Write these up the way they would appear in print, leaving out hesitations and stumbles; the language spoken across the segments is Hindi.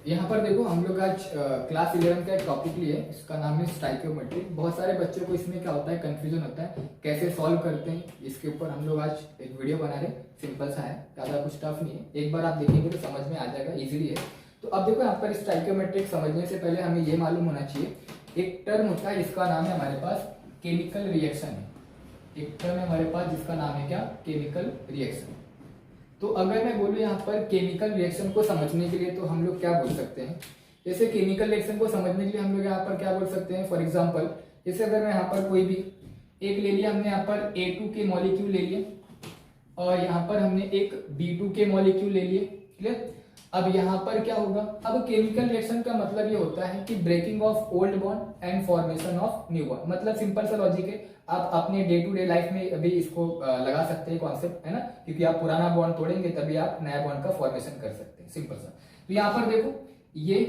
यहाँ पर देखो हम लोग आज क्लास 11 का एक टॉपिक लिए, इसका नाम है स्टाइकियोमेट्री। बहुत सारे बच्चों को इसमें क्या होता है, कंफ्यूजन होता है कैसे सॉल्व करते हैं। इसके ऊपर हम लोग आज एक वीडियो बना रहे, सिंपल सा है, ज़्यादा कुछ टफ नहीं है। एक बार आप देखेंगे तो समझ में आ जाएगा, इजीली है। तो अब देखो यहाँ पर स्टाइकियोमेट्रिक समझने से पहले हमें ये मालूम होना चाहिए, एक टर्म होता है जिसका नाम है हमारे पास केमिकल रिएक्शन है। एक टर्म है हमारे पास जिसका नाम है क्या, केमिकल रिएक्शन। तो अगर मैं बोलूँ यहाँ पर केमिकल रिएक्शन को समझने के लिए तो हम लोग क्या बोल सकते हैं, जैसे केमिकल रिएक्शन को समझने के लिए हम लोग यहाँ पर क्या बोल सकते हैं। फॉर एग्जांपल जैसे अगर मैं यहाँ पर कोई भी एक ले लिया, हमने यहाँ पर A2 के मॉलिक्यूल ले लिए और यहाँ पर हमने एक B2 के मॉलिक्यूल ले लिए, क्लियर। अब यहाँ पर क्या होगा, अब केमिकल रिएक्शन का मतलब ये होता है कि breaking of old bond and formation of new bond. मतलब सिंपल सा लॉजिक है, आप अपने डे टू डे लाइफ में अभी इसको लगा सकते हैं कॉन्सेप्ट, है ना, क्योंकि आप पुराना बॉन्ड तोड़ेंगे तभी आप नया बॉन्ड का फॉर्मेशन कर सकते हैं, सिंपल सा। तो यहाँ पर देखो ये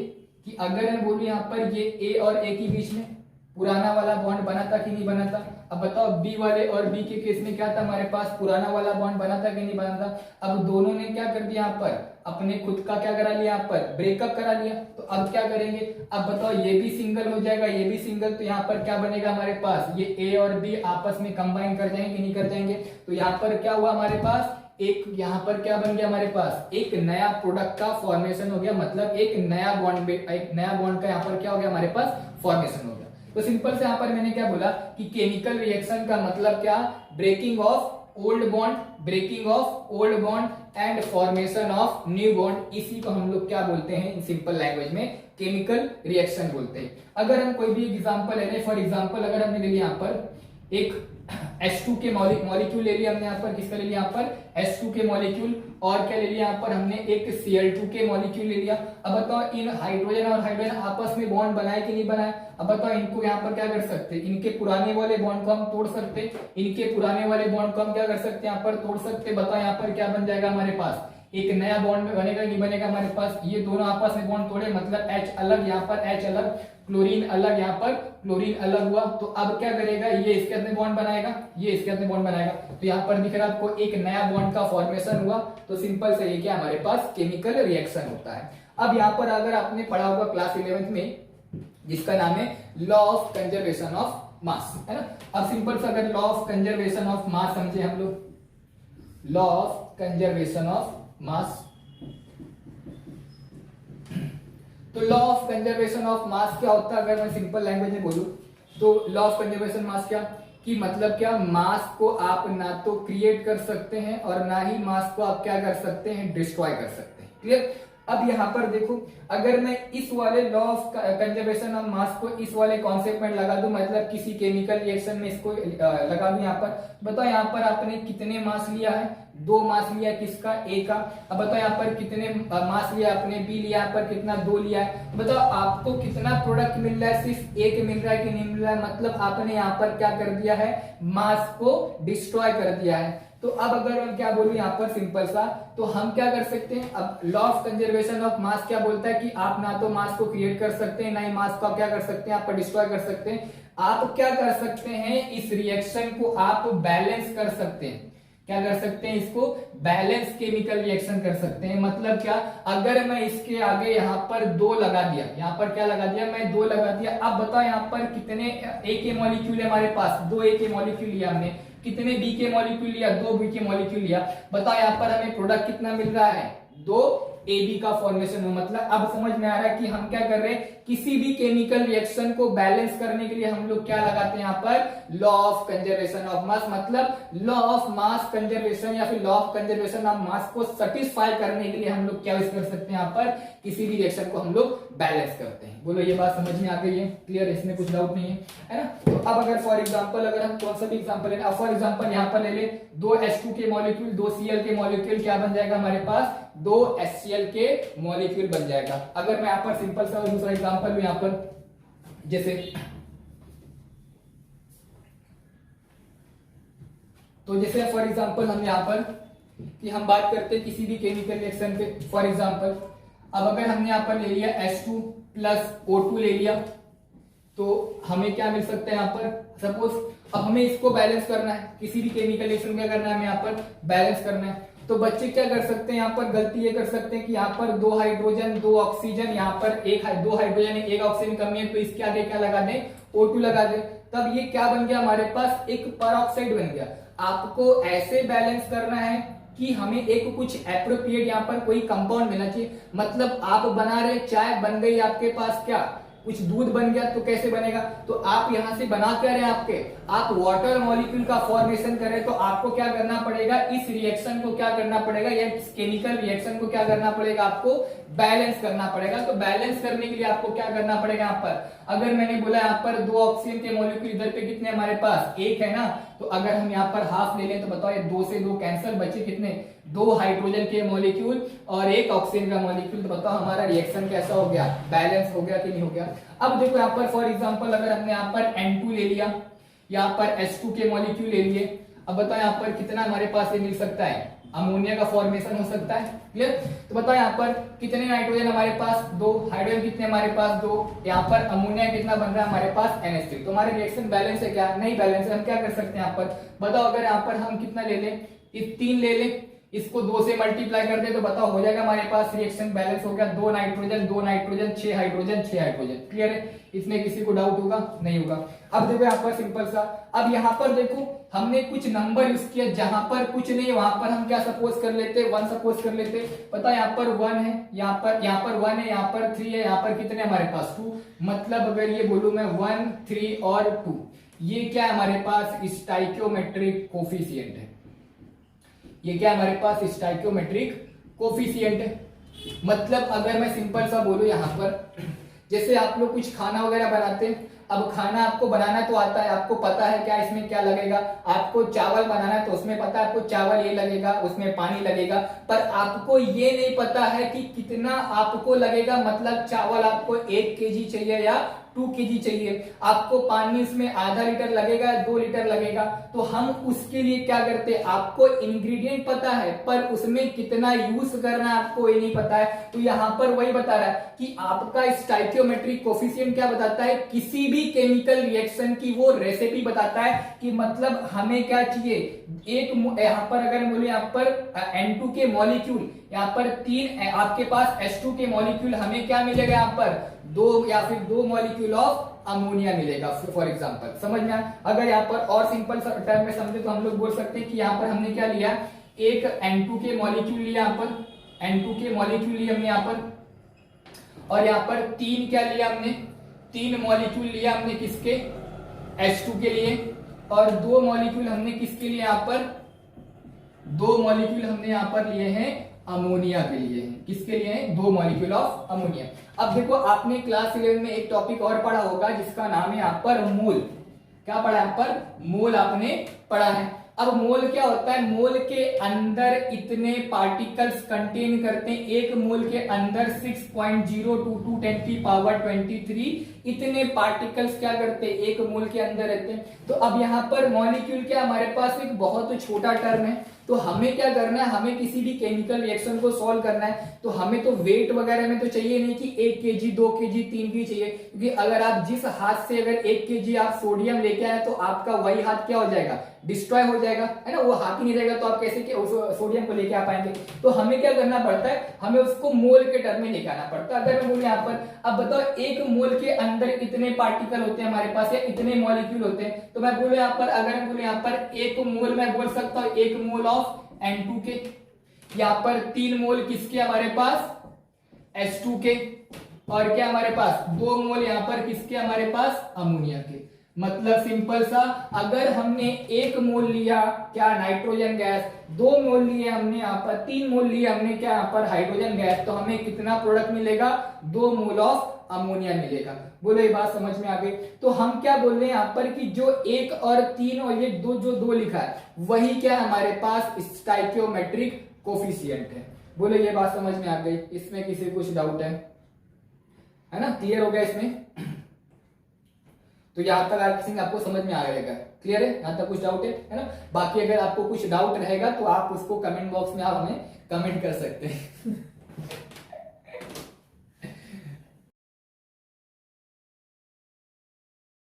कि अगर मैं बोलूँ यहाँ पर ये ए और ए के बीच में पुराना वाला बॉन्ड बना था कि नहीं बना था। अब बताओ बी वाले और बी के केस में क्या था, हमारे पास पुराना वाला बॉन्ड बना था कि नहीं बना था। अब दोनों ने क्या कर दिया, यहाँ पर अपने खुद का क्या करा लिया, यहाँ पर ब्रेकअप करा लिया। तो अब क्या करेंगे, अब बताओ ये भी सिंगल हो जाएगा, ये भी सिंगल, तो यहाँ पर क्या बनेगा हमारे पास, ये ए और बी आपस में कंबाइन कर जाएंगे कि नहीं कर जाएंगे। तो यहाँ पर क्या हुआ हमारे पास, एक यहाँ पर क्या बन गया हमारे पास, एक नया प्रोडक्ट का फॉर्मेशन हो गया। मतलब एक नया बॉन्ड का यहाँ पर क्या हो गया हमारे पास, फॉर्मेशन हो गया। तो सिंपल से यहाँ पर मैंने क्या बोला कि केमिकल रिएक्शन का मतलब क्या, breaking of old bond and formation of new bond. इसी को हम लोग क्या बोलते हैं, इन सिंपल लैंग्वेज में केमिकल रिएक्शन बोलते हैं। अगर हम कोई भी एग्जांपल ले लें, फॉर एग्जांपल अगर हमने ले लिया यहाँ पर एक H2 के मॉलिक्यूल ले लिया हमने, यहाँ पर किसका ले लिया, यहाँ पर H2 के मॉलिक्यूल, और क्या ले लिया यहाँ पर हमने एक Cl2 के मॉलिक्यूल ले लिया। अब बताओ इन हाइड्रोजन और हाइड्रोजन आपस में बॉन्ड बनाए कि नहीं बनाए। अब बताओ इनको यहाँ पर क्या कर सकते हैं, इनके पुराने वाले बॉन्ड को हम तोड़ सकते हैं, इनके पुराने वाले बॉन्ड को हम क्या कर सकते हैं, यहाँ पर तोड़ सकते हैं। बताओ यहाँ पर क्या बन जाएगा हमारे पास, एक नया बॉन्ड में बनेगा नहीं बनेगा हमारे पास। ये दोनों आपस में बॉन्ड तोड़े, मतलब H अलग, यहाँ पर H अलग, क्लोरीन अलग, यहाँ पर क्लोरीन अलग हुआ। तो अब क्या करेगा, ये इसके अंदर बॉन्ड बनाएगा, ये इसके अंदर बॉन्ड बनाएगा। तो यहाँ पर दिख रहा है आपको एक नया बॉन्ड का फॉर्मेशन हुआ। तो सिंपल से ये क्या हमारे पास केमिकल रिएक्शन होता है। अब यहाँ पर अगर आपने पढ़ा होगा क्लास 11th में, जिसका नाम है law of conservation of mass, है ना। अब सिंपल से अगर law of conservation of mass समझे हम लोग, law of conservation of mass, तो law of conservation of mass क्या होता है, अगर मैं सिंपल लैंग्वेज में बोलूं तो लॉ ऑफ कंजर्वेशन मास क्या, कि मतलब क्या, मास को आप ना तो क्रिएट कर सकते हैं और ना ही मास को आप क्या कर सकते हैं, डिस्ट्रॉय कर सकते हैं, क्लियर। अब यहाँ पर देखो, अगर मैं इस वाले लॉ ऑफ कंजर्वेशन ऑफ मास को इस वाले कॉन्सेप्ट में लगा दूं, मतलब किसी केमिकल रिएक्शन में इसको लगा दूं यहाँ पर, बताओ यहाँ पर आपने कितने मास लिया है, 2 मास लिया किसका, ए का। अब बताओ यहाँ पर कितने मास लिया आपने, बी लिया, यहाँ पर कितना, 2 लिया है। बताओ आपको कितना प्रोडक्ट मिल रहा है, सिर्फ एक मिल रहा है कि नहीं मिल रहा है। मतलब आपने यहाँ पर क्या कर दिया है, मास को डिस्ट्रॉय कर दिया है। तो अब अगर हम क्या बोलूं यहाँ पर सिंपल सा, तो हम क्या कर सकते हैं, अब law of conservation of mass क्या बोलता है कि आप ना तो मास को क्रिएट कर सकते हैं, ना ही मास को आप क्या कर सकते हैं, आप डिस्ट्रॉय कर सकते हैं। आप क्या कर सकते हैं, इस रिएक्शन को आप बैलेंस कर सकते हैं। क्या कर सकते हैं, इसको बैलेंस केमिकल रिएक्शन कर सकते हैं। मतलब क्या, अगर मैं इसके आगे यहाँ पर 2 लगा दिया, यहाँ पर क्या लगा दिया, मैं 2 लगा दिया। अब बताओ यहाँ पर कितने ए के मॉलिक्यूल है हमारे पास, 2 ए के मॉलिक्यूल लिया हमने, कितने बी के मॉलिक्यूल लिया, 2 बी के मॉलिक्यूल लिया। बताओ यहाँ पर हमें प्रोडक्ट कितना मिल रहा है, 2 AB का फॉर्मेशन हो। मतलब अब समझ में आ रहा है कि हम क्या कर रहे हैं, किसी भी केमिकल रिएक्शन को बैलेंस करने के लिए हम लोग क्या लगाते हैं यहाँ पर, लॉ ऑफ कंजर्वेशन ऑफ मास। मतलब लॉ ऑफ मास कंजर्वेशन या फिर लॉ ऑफ कंजर्वेशन ऑफ मास को सेटिस्फाई करने के लिए हम लोग क्या यूज कर सकते हैं, यहाँ पर किसी भी रिएक्शन को हम लोग बैलेंस करते हैं। बोलो ये बात समझ में आ गई है, क्लियर, इसमें कुछ डाउट नहीं है ना। तो अब अगर फॉर एग्जाम्पल अगर हम कौन सा भी एग्जाम्पल लें, फॉर एग्जाम्पल यहाँ पर ले ले 2 H2 के मॉलिक्यूल, 2 Cl के मॉलिक्यूल, क्या बन जाएगा हमारे पास, 2 HCl के मॉलिक्यूल बन जाएगा। अगर मैं यहाँ पर सिंपल सा दूसरा एग्जांपल लूं, यहाँ पर जैसे, तो जैसे फॉर एग्जांपल हम यहाँ पर कि हम बात करते हैं किसी भी केमिकल रिएक्शन पे, फॉर एग्जांपल अब अगर हमने यहाँ पर ले लिया H2 प्लस O2 ले लिया, तो हमें क्या मिल सकता है यहाँ पर, सपोज अब हमें इसको बैलेंस करना है, किसी भी केमिकल रिएक्शन में क्या करना है, हमें यहाँ पर बैलेंस करना है। तो बच्चे क्या कर सकते हैं, यहाँ पर गलती ये कर सकते हैं कि यहाँ पर 2 हाइड्रोजन 2 ऑक्सीजन, यहाँ पर 2 हाइड्रोजन 1 ऑक्सीजन कमी है, तो इसके आगे क्या लगा दें, O2 लगा दें। तब ये क्या बन गया हमारे पास, एक परऑक्साइड बन गया। आपको ऐसे बैलेंस करना है कि हमें एक कुछ एप्रोप्रिएट यहाँ पर कोई कंपाउंड मिलना चाहिए। मतलब आप बना रहे चाय, बन गई आपके पास क्या, कुछ दूध बन गया, तो कैसे बनेगा, तो आप यहां से बना क्या रहे हैं, आप वाटर मॉलिक्यूल का फॉर्मेशन कर रहे हैं, तो आपको क्या करना पड़ेगा, इस रिएक्शन को क्या करना पड़ेगा, या इस केमिकल रिएक्शन को क्या करना पड़ेगा, आपको बैलेंस करना पड़ेगा। तो बैलेंस करने के लिए आपको क्या करना पड़ेगा, यहाँ पर अगर मैंने बोला यहाँ पर 2 ऑक्सीजन के मॉलिक्यूल इधर पे कितने हमारे पास, 1 है ना, तो अगर हम यहाँ पर हाफ ले लें तो बताओ ये 2 से 2 कैंसिल, बचे कितने, 2 हाइड्रोजन के मॉलिक्यूल और 1 ऑक्सीजन का मॉलिक्यूल। तो बताओ हमारा रिएक्शन कैसा हो गया, बैलेंस हो गया कि नहीं हो गया। अब देखो यहाँ पर फॉर एग्जांपल अगर हमने यहाँ पर N2 ले लिया, यहाँ पर H2 के मॉलिक्यूल ले लिए, अब बताओ यहाँ पर कितना हमारे पास ये मिल सकता है, अमोनिया का फॉर्मेशन हो सकता है। क्लियर, तो बताओ यहाँ पर कितने नाइट्रोजन हमारे पास, 2 हाइड्रोजन कितने हमारे पास, 2, यहाँ पर अमोनिया कितना बन रहा है हमारे पास, NH3। तो हमारे रिएक्शन बैलेंस है क्या, नहीं बैलेंस है। हम क्या कर सकते हैं यहाँ पर, बताओ अगर यहाँ पर हम कितना ले लें, 3 ले लें, इसको 2 से मल्टीप्लाई कर दे तो बताओ हो जाएगा हमारे पास रिएक्शन बैलेंस हो गया, 2 nitrogen 2 nitrogen 6 hydrogen 6 hydrogen. Clear है, इसमें किसी को डाउट होगा, नहीं होगा। अब देखो यहाँ पर सिंपल सा, अब यहाँ पर देखो हमने कुछ नंबर यूज किया, जहां पर कुछ नहीं वहां पर हम क्या सपोज कर लेते, 1 सपोज कर लेते। पता है यहाँ पर 1 है, यहाँ पर 1 है, यहाँ पर 3 है, यहाँ पर कितने हमारे पास 2। मतलब अगर ये बोलूं मैं 1 3 और 2, ये क्या है हमारे पास, स्टाइकियोमेट्रिक कोफिशिएंट है। ये क्या हमारे पास, स्टाइकियोमेट्रिक कोफिशिएंट है। मतलब अगर मैं सिंपल सा बोलूं यहाँ पर, जैसे आप लोग कुछ खाना वगैरह बनाते हैं, अब खाना आपको बनाना तो आता है, आपको पता है क्या इसमें क्या लगेगा, आपको चावल बनाना है तो उसमें पता है आपको चावल ये लगेगा, उसमें पानी लगेगा, पर आपको ये नहीं पता है कि कितना आपको लगेगा। मतलब चावल आपको 1 केजी चाहिए या 2 केजी चाहिए, आपको पानी उसमें आधा लीटर लगेगा, 2 लीटर लगेगा। तो हम उसके लिए क्या करते हैं, आपको इंग्रेडिएंट पता है पर उसमें कितना यूज करना है आपको ये नहीं पता है। तो यहाँ पर वही बता रहा है कि आपका स्टाइकियोमेट्रिक कोफिशिएंट क्या बताता है, किसी भी केमिकल रिएक्शन की वो रेसिपी बताता है कि मतलब हमें क्या चाहिए। एक यहाँ पर अगर बोले यहाँ पर N2 के मॉलिक्यूल, यहाँ पर 3 आपके पास H2 के मॉलिक्यूल, हमें क्या मिलेगा यहाँ पर 2 या फिर 2 मॉलिक्यूल ऑफ अमोनिया मिलेगा फॉर एग्जांपल। समझ में आया। अगर यहाँ पर और सिंपल टर्म में समझे तो हम लोग बोल सकते हैं कि यहाँ पर हमने क्या लिया, एक N2 के मॉलिक्यूल लिया, यहाँ पर N2 के मॉलिक्यूल लिए हमने यहाँ पर, और यहाँ पर 3 क्या लिया हमने, 3 मॉलिक्यूल लिया हमने किसके, H2 के लिए, और 2 मॉलिक्यूल हमने किसके लिए, यहाँ पर 2 मॉलिक्यूल हमने यहाँ पर लिए हैं अमोनिया के लिए। किसके लिए हैं, 2 मॉलिक्यूल ऑफ अमोनिया। अब देखो आपने क्लास 11 में एक टॉपिक और पढ़ा होगा जिसका नाम है यहाँ पर मोल। क्या पढ़ा यहाँ पर, मोल आपने पढ़ा है। अब मोल क्या होता है, मोल के अंदर इतने पार्टिकल्स कंटेन करते हैं, एक मोल के अंदर 6.022 10 की पावर 23 इतने पार्टिकल्स क्या करते हैं, एक मोल के अंदर रहते हैं। तो अब यहाँ पर मॉलिक्यूल क्या हमारे पास एक बहुत छोटा टर्म है, तो हमें क्या करना है, हमें किसी भी केमिकल रिएक्शन को सॉल्व करना है तो हमें तो वेट वगैरह में तो चाहिए नहीं कि 1 केजी 2 केजी 3 केजी चाहिए, क्योंकि अगर आप जिस हाथ से अगर 1 केजी आप सोडियम लेके आए तो आपका वही हाथ क्या हो जाएगा, डिस्ट्रॉय हो जाएगा, है ना। वो हाथ ही नहीं रहेगा तो आप कैसे सोडियम को लेके आ पाएंगे। तो हमें क्या करना पड़ता है, हमें उसको मोल के टर्म में लेके आना पड़ता है। अगर मैं बोलूं यहाँ पर, अब बताओ एक मोल के अंदर इतने पार्टिकल होते हैं हमारे पास या इतने मॉलिक्यूल होते हैं, तो मैं बोलूं यहाँ पर, अगर मैं बोलूं यहाँ पर 1 मोल मैं बोल सकता हूँ 1 मोल ऑफ N2 के, यहाँ पर 3 मोल किसके हमारे पास H2 के, और क्या हमारे पास 2 मोल यहाँ पर किसके हमारे पास अमोनिया के। मतलब सिंपल सा, अगर हमने 1 मोल लिया क्या नाइट्रोजन गैस, 2 मोल लिए हमने यहाँ पर, 3 मोल लिए हमने क्या यहाँ पर हाइड्रोजन गैस, तो हमें कितना प्रोडक्ट मिलेगा, 2 मोल ऑफ अमोनिया मिलेगा। बोलो ये बात समझ में आ गई। तो हम क्या बोल रहे हैं यहाँ पर कि जो 1 और 3 और ये 2 जो 2 लिखा है वही क्या हमारे पास स्टाइकियोमेट्रिक कोफिशिएंट है। बोलो ये बात समझ में आ गई, इसमें किसी कुछ डाउट है ना, क्लियर हो गया इसमें। तो यहाँ तक आपको समझ में आ जाएगा, क्लियर है, यहाँ तक कुछ डाउट है ना। बाकी अगर आपको कुछ डाउट रहेगा तो आप उसको कमेंट बॉक्स में आप हमें कमेंट कर सकते हैं।